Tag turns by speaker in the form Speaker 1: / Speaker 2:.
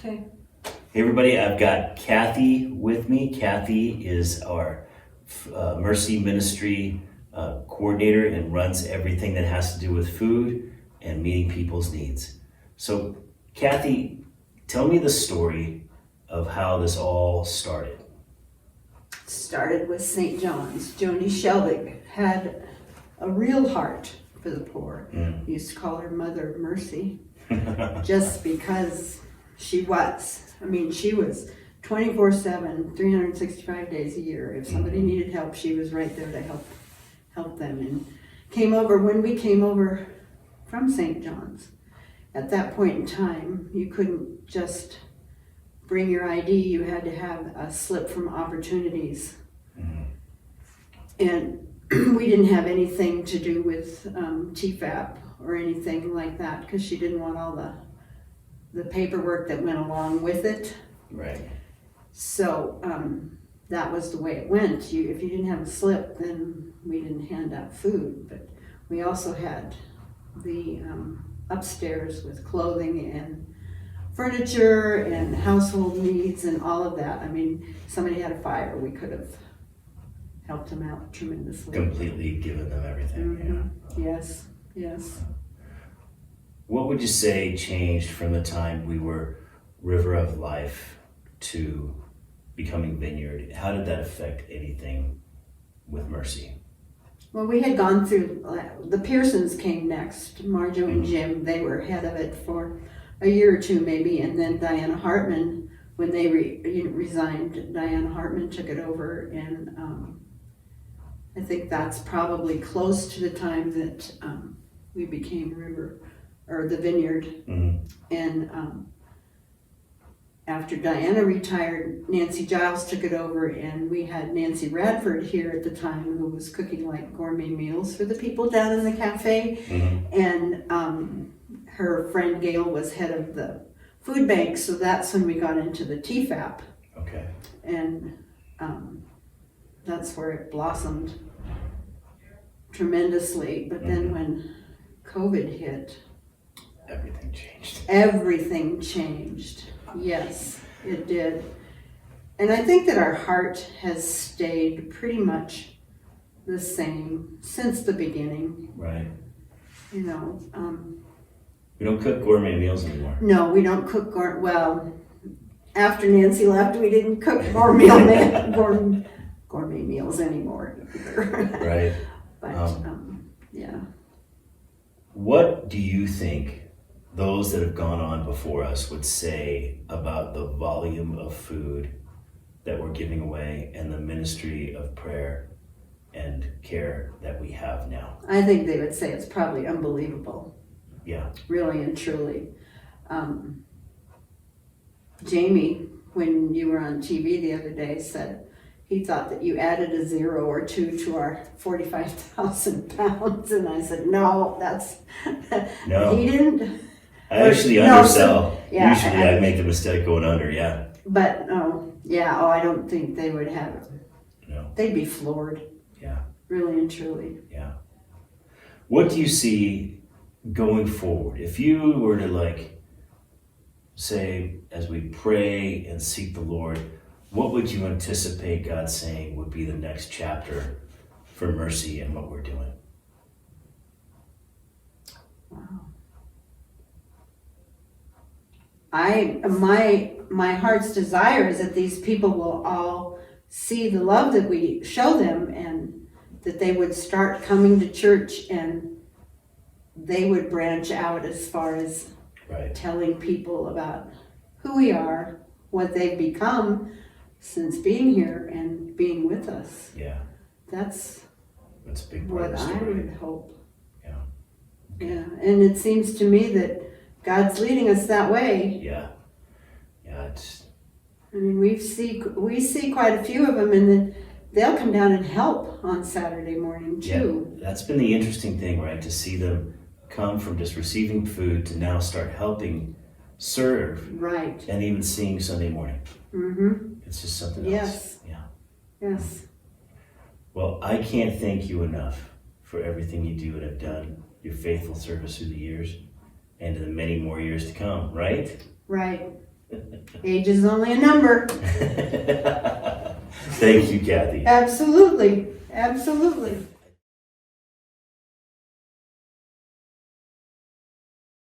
Speaker 1: Okay.
Speaker 2: Hey everybody, I've got Kathy with me. Kathy is our Mercy Ministry coordinator and runs everything that has to do with food and meeting people's needs. So Kathy, tell me the story of how this all started.
Speaker 1: Started with St. John's. Joni Sheldig had a real heart for the poor. We used to call her Mother of Mercy just because she was. I mean, she was 24/7, 365 days a year. If somebody needed help, she was right there to help them. And when we came over from St. John's, at that point in time, you couldn't just bring your ID, you had to have a slip from Opportunities. And we didn't have anything to do with TFAP or anything like that because she didn't want all the paperwork that went along with it.
Speaker 2: Right.
Speaker 1: So that was the way it went. If you didn't have a slip, then we didn't hand out food. But we also had the upstairs with clothing and furniture and household needs and all of that. I mean, if somebody had a fire, we could have helped them out tremendously.
Speaker 2: Completely given them everything. Yeah.
Speaker 1: Yes.
Speaker 2: What would you say changed from the time we were River of Life to becoming Vineyard? How did that affect anything with Mercy?
Speaker 1: Well, we had gone through, the Pearsons came next, Marjo and Jim, they were head of it for a year or two maybe, and then Diana Hartman, when they resigned, Diana Hartman took it over, and I think that's probably close to the time that we became the Vineyard. And after Diana retired, Nancy Giles took it over, and we had Nancy Radford here at the time who was cooking like gourmet meals for the people down in the cafe. And her friend Gail was head of the food bank, so that's when we got into the TFAP.
Speaker 2: Okay.
Speaker 1: And that's where it blossomed tremendously. But then when COVID hit, Everything changed. Yes, it did. And I think that our heart has stayed pretty much the same since the beginning.
Speaker 2: Right.
Speaker 1: You know.
Speaker 2: We don't cook gourmet meals anymore.
Speaker 1: No, we don't cook well, after Nancy left, we didn't cook gourmet meals anymore either.
Speaker 2: Right.
Speaker 1: But, yeah.
Speaker 2: What do you think those that have gone on before us would say about the volume of food that we're giving away and the ministry of prayer and care that we have now?
Speaker 1: I think they would say it's probably unbelievable.
Speaker 2: Yeah.
Speaker 1: Really and truly. Jamie, when you were on TV the other day, said he thought that you added a 0 or 2 to our 45,000 pounds. And I said, no,
Speaker 2: No.
Speaker 1: He didn't.
Speaker 2: I actually undersell.
Speaker 1: Yeah,
Speaker 2: usually I make the mistake going under, yeah.
Speaker 1: But, I don't think they would have it.
Speaker 2: No.
Speaker 1: They'd be floored.
Speaker 2: Yeah.
Speaker 1: Really and truly.
Speaker 2: Yeah. What do you see going forward? If you were to say, as we pray and seek the Lord, what would you anticipate God saying would be the next chapter for Mercy and what we're doing?
Speaker 1: Wow. My heart's desire is that these people will all see the love that we show them, and that they would start coming to church, and they would branch out as far as telling people about who we are, what they've become since being here and being with us.
Speaker 2: Yeah.
Speaker 1: That's
Speaker 2: a big part
Speaker 1: what
Speaker 2: of the
Speaker 1: I
Speaker 2: story.
Speaker 1: would hope.
Speaker 2: Yeah.
Speaker 1: Yeah, and it seems to me that God's leading us that way.
Speaker 2: Yeah.
Speaker 1: I mean, we see quite a few of them, and then they'll come down and help on Saturday morning too.
Speaker 2: Yeah, that's been the interesting thing, right? To see them come from just receiving food to now start helping serve.
Speaker 1: Right.
Speaker 2: And even seeing Sunday morning. It's just something else.
Speaker 1: Yes.
Speaker 2: Yeah.
Speaker 1: Yes.
Speaker 2: Well, I can't thank you enough for everything you do and have done, your faithful service through the years, and in the many more years to come, right?
Speaker 1: Right. Age is only a number.
Speaker 2: Thank you, Kathy.
Speaker 1: Absolutely, absolutely.